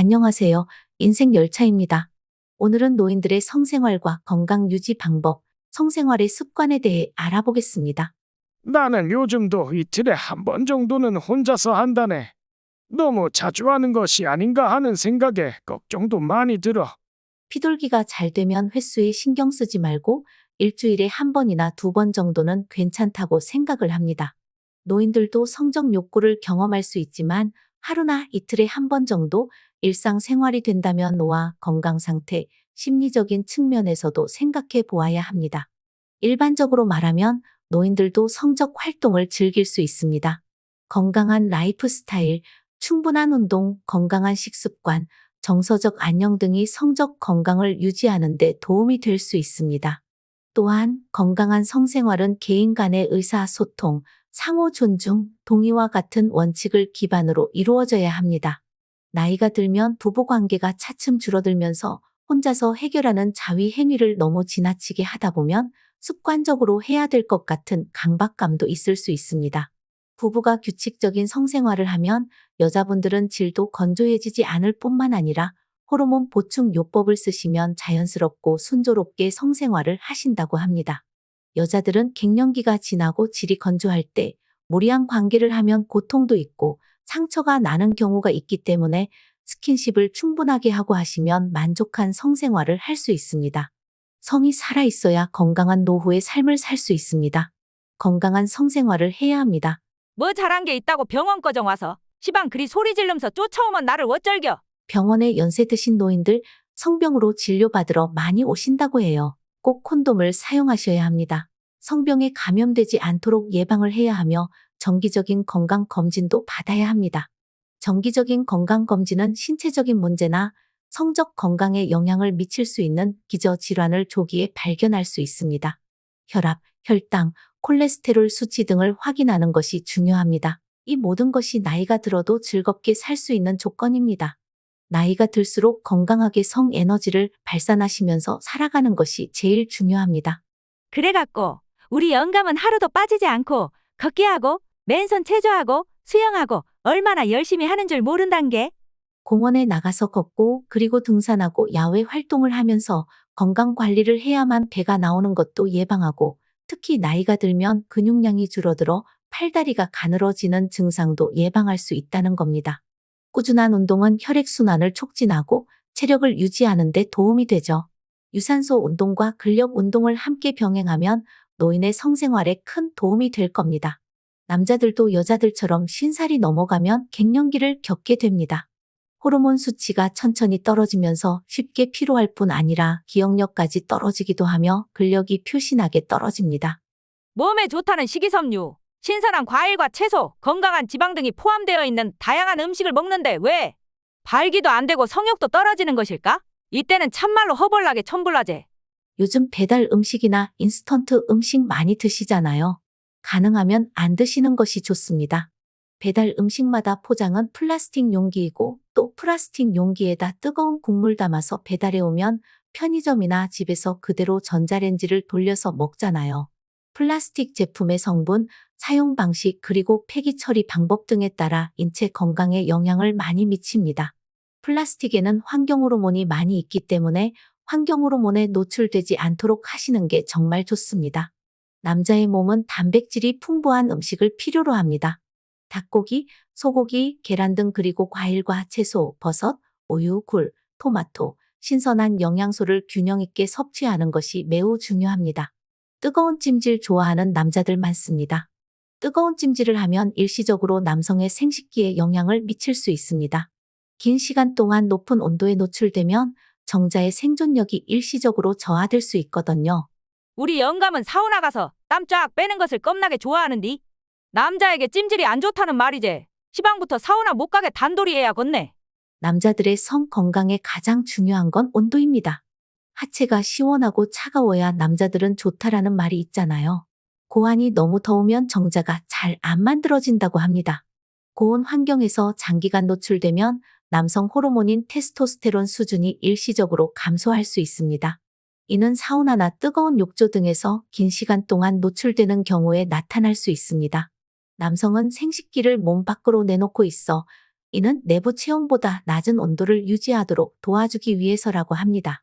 안녕하세요. 인생열차입니다. 오늘은 노인들의 성생활과 건강 유지 방법, 성생활의 습관에 대해 알아보겠습니다. 나는 요즘도 이틀에 한 번 정도는 혼자서 한다네. 너무 자주 하는 것이 아닌가 하는 생각에 걱정도 많이 들어. 피돌기가 잘 되면 횟수에 신경 쓰지 말고 일주일에 한 번이나 두 번 정도는 괜찮다고 생각을 합니다. 노인들도 성적 욕구를 경험할 수 있지만 하루나 이틀에 한 번 정도 일상생활이 된다면 노화, 건강 상태, 심리적인 측면에서도 생각해 보아야 합니다. 일반적으로 말하면 노인들도 성적 활동을 즐길 수 있습니다. 건강한 라이프 스타일, 충분한 운동, 건강한 식습관, 정서적 안녕 등이 성적 건강을 유지하는 데 도움이 될 수 있습니다. 또한 건강한 성생활은 개인 간의 의사소통, 상호 존중, 동의와 같은 원칙을 기반으로 이루어져야 합니다. 나이가 들면 부부 관계가 차츰 줄어들면서 혼자서 해결하는 자위 행위를 너무 지나치게 하다 보면 습관적으로 해야 될 것 같은 강박감도 있을 수 있습니다. 부부가 규칙적인 성생활을 하면 여자분들은 질도 건조해지지 않을 뿐만 아니라 호르몬 보충 요법을 쓰시면 자연스럽고 순조롭게 성생활을 하신다고 합니다. 여자들은 갱년기가 지나고 질이 건조할 때 무리한 관계를 하면 고통도 있고 상처가 나는 경우가 있기 때문에 스킨십을 충분하게 하고 하시면 만족한 성생활을 할 수 있습니다. 성이 살아있어야 건강한 노후의 삶을 살 수 있습니다. 건강한 성생활을 해야 합니다. 뭐 잘한 게 있다고 병원 거정 와서 시방 그리 소리 지르면서 쫓아오면 나를 어쩔겨. 병원에 연세 드신 노인들 성병으로 진료받으러 많이 오신다고 해요. 꼭 콘돔을 사용하셔야 합니다. 성병에 감염되지 않도록 예방을 해야 하며 정기적인 건강검진도 받아야 합니다. 정기적인 건강검진은 신체적인 문제나 성적 건강에 영향을 미칠 수 있는 기저질환을 조기에 발견할 수 있습니다. 혈압, 혈당, 콜레스테롤 수치 등을 확인하는 것이 중요합니다. 이 모든 것이 나이가 들어도 즐겁게 살 수 있는 조건입니다. 나이가 들수록 건강하게 성에너지를 발산하시면서 살아가는 것이 제일 중요합니다. 그래갖고 우리 영감은 하루도 빠지지 않고 걷기 하고 맨손 체조하고 수영하고 얼마나 열심히 하는 줄 모른단 게. 공원에 나가서 걷고 그리고 등산하고 야외 활동을 하면서 건강 관리를 해야만 배가 나오는 것도 예방하고 특히 나이가 들면 근육량이 줄어들어 팔다리가 가늘어지는 증상도 예방할 수 있다는 겁니다. 꾸준한 운동은 혈액순환을 촉진하고 체력을 유지하는 데 도움이 되죠. 유산소 운동과 근력 운동을 함께 병행하면 노인의 성생활에 큰 도움이 될 겁니다. 남자들도 여자들처럼 50살이 넘어가면 갱년기를 겪게 됩니다. 호르몬 수치가 천천히 떨어지면서 쉽게 피로할 뿐 아니라 기억력까지 떨어지기도 하며 근력이 표신하게 떨어집니다. 몸에 좋다는 식이섬유, 신선한 과일과 채소, 건강한 지방 등이 포함되어 있는 다양한 음식을 먹는데 왜 발기도 안 되고 성욕도 떨어지는 것일까? 이때는 참말로 허벌나게 천불나제. 요즘 배달 음식이나 인스턴트 음식 많이 드시잖아요. 가능하면 안 드시는 것이 좋습니다. 배달 음식마다 포장은 플라스틱 용기이고 또 플라스틱 용기에다 뜨거운 국물 담아서 배달해 오면 편의점이나 집에서 그대로 전자레인지를 돌려서 먹잖아요. 플라스틱 제품의 성분, 사용 방식 그리고 폐기 처리 방법 등에 따라 인체 건강에 영향을 많이 미칩니다. 플라스틱에는 환경 호르몬이 많이 있기 때문에 환경 호르몬에 노출되지 않도록 하시는 게 정말 좋습니다. 남자의 몸은 단백질이 풍부한 음식을 필요로 합니다. 닭고기, 소고기, 계란 등 그리고 과일과 채소, 버섯, 우유, 굴, 토마토, 신선한 영양소를 균형 있게 섭취하는 것이 매우 중요합니다. 뜨거운 찜질 좋아하는 남자들 많습니다. 뜨거운 찜질을 하면 일시적으로 남성의 생식기에 영향을 미칠 수 있습니다. 긴 시간 동안 높은 온도에 노출되면 정자의 생존력이 일시적으로 저하될 수 있거든요. 우리 영감은 사우나 가서 땀 쫙 빼는 것을 겁나게 좋아하는디. 남자에게 찜질이 안 좋다는 말이제. 시방부터 사우나 못 가게 단돌이 해야겠네. 남자들의 성 건강에 가장 중요한 건 온도입니다. 하체가 시원하고 차가워야 남자들은 좋다라는 말이 있잖아요. 고환이 너무 더우면 정자가 잘 안 만들어진다고 합니다. 고온 환경에서 장기간 노출되면 남성 호르몬인 테스토스테론 수준이 일시적으로 감소할 수 있습니다. 이는 사우나나 뜨거운 욕조 등에서 긴 시간 동안 노출되는 경우에 나타날 수 있습니다. 남성은 생식기를 몸 밖으로 내놓고 있어 이는 내부 체온보다 낮은 온도를 유지하도록 도와주기 위해서라고 합니다.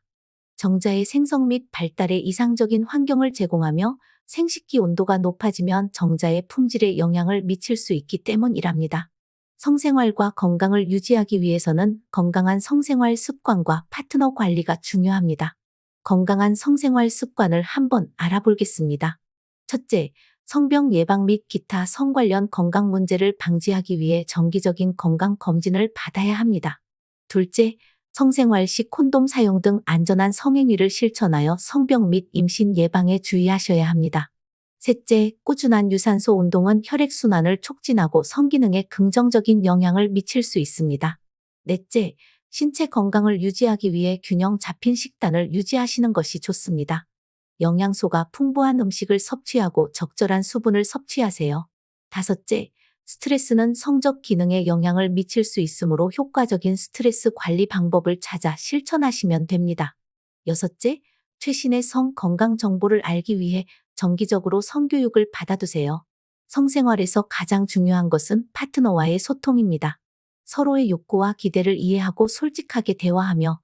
정자의 생성 및 발달에 이상적인 환경을 제공하며 생식기 온도가 높아지면 정자의 품질에 영향을 미칠 수 있기 때문이랍니다. 성생활과 건강을 유지하기 위해서는 건강한 성생활 습관과 파트너 관리가 중요합니다. 건강한 성생활 습관을 한번 알아보겠습니다. 첫째, 성병 예방 및 기타 성 관련 건강 문제를 방지하기 위해 정기적인 건강 검진을 받아야 합니다. 둘째, 성생활 시 콘돔 사용 등 안전한 성행위를 실천하여 성병 및 임신 예방에 주의하셔야 합니다. 셋째, 꾸준한 유산소 운동은 혈액순환을 촉진하고 성기능에 긍정적인 영향을 미칠 수 있습니다. 넷째, 신체 건강을 유지하기 위해 균형 잡힌 식단을 유지하시는 것이 좋습니다. 영양소가 풍부한 음식을 섭취하고 적절한 수분을 섭취하세요. 다섯째, 스트레스는 성적 기능에 영향을 미칠 수 있으므로 효과적인 스트레스 관리 방법을 찾아 실천하시면 됩니다. 여섯째, 최신의 성 건강 정보를 알기 위해 정기적으로 성교육을 받아두세요. 성생활에서 가장 중요한 것은 파트너와의 소통입니다. 서로의 욕구와 기대를 이해하고 솔직하게 대화하며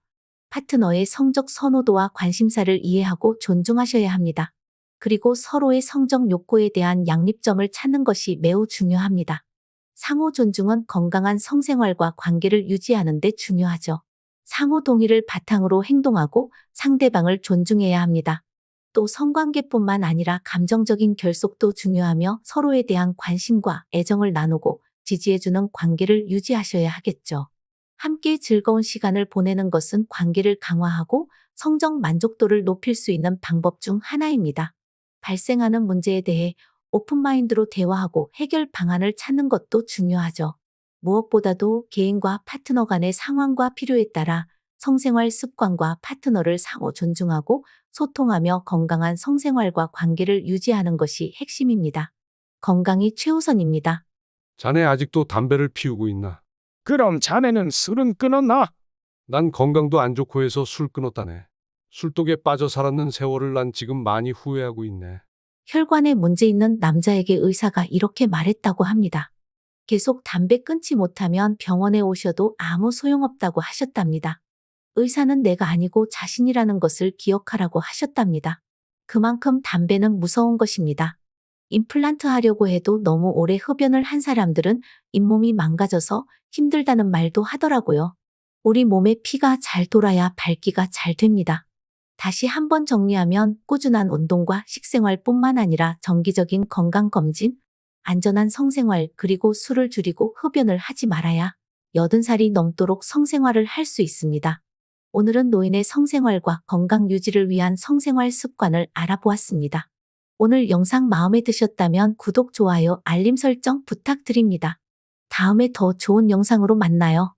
파트너의 성적 선호도와 관심사를 이해하고 존중하셔야 합니다. 그리고 서로의 성적 욕구에 대한 양립점을 찾는 것이 매우 중요합니다. 상호 존중은 건강한 성생활과 관계를 유지하는 데 중요하죠. 상호 동의를 바탕으로 행동하고 상대방을 존중해야 합니다. 또 성관계뿐만 아니라 감정적인 결속도 중요하며 서로에 대한 관심과 애정을 나누고 지지해주는 관계를 유지하셔야 하겠죠. 함께 즐거운 시간을 보내는 것은 관계를 강화하고 성적 만족도를 높일 수 있는 방법 중 하나입니다. 발생하는 문제에 대해 오픈마인드로 대화하고 해결 방안을 찾는 것도 중요하죠. 무엇보다도 개인과 파트너 간의 상황과 필요에 따라 성생활 습관과 파트너를 상호 존중하고 소통하며 건강한 성생활과 관계를 유지하는 것이 핵심입니다. 건강이 최우선입니다. 자네 아직도 담배를 피우고 있나? 그럼 자네는 술은 끊었나? 난 건강도 안 좋고 해서 술 끊었다네. 술독에 빠져 살았는 세월을 난 지금 많이 후회하고 있네. 혈관에 문제 있는 남자에게 의사가 이렇게 말했다고 합니다. 계속 담배 끊지 못하면 병원에 오셔도 아무 소용없다고 하셨답니다. 의사는 내가 아니고 자신이라는 것을 기억하라고 하셨답니다. 그만큼 담배는 무서운 것입니다. 임플란트 하려고 해도 너무 오래 흡연을 한 사람들은 잇몸이 망가져서 힘들다는 말도 하더라고요. 우리 몸에 피가 잘 돌아야 밝기가 잘 됩니다. 다시 한번 정리하면 꾸준한 운동과 식생활뿐만 아니라 정기적인 건강검진, 안전한 성생활 그리고 술을 줄이고 흡연을 하지 말아야 80살이 넘도록 성생활을 할 수 있습니다. 오늘은 노인의 성생활과 건강 유지를 위한 성생활 습관을 알아보았습니다. 오늘 영상 마음에 드셨다면 구독, 좋아요, 알림 설정 부탁드립니다. 다음에 더 좋은 영상으로 만나요.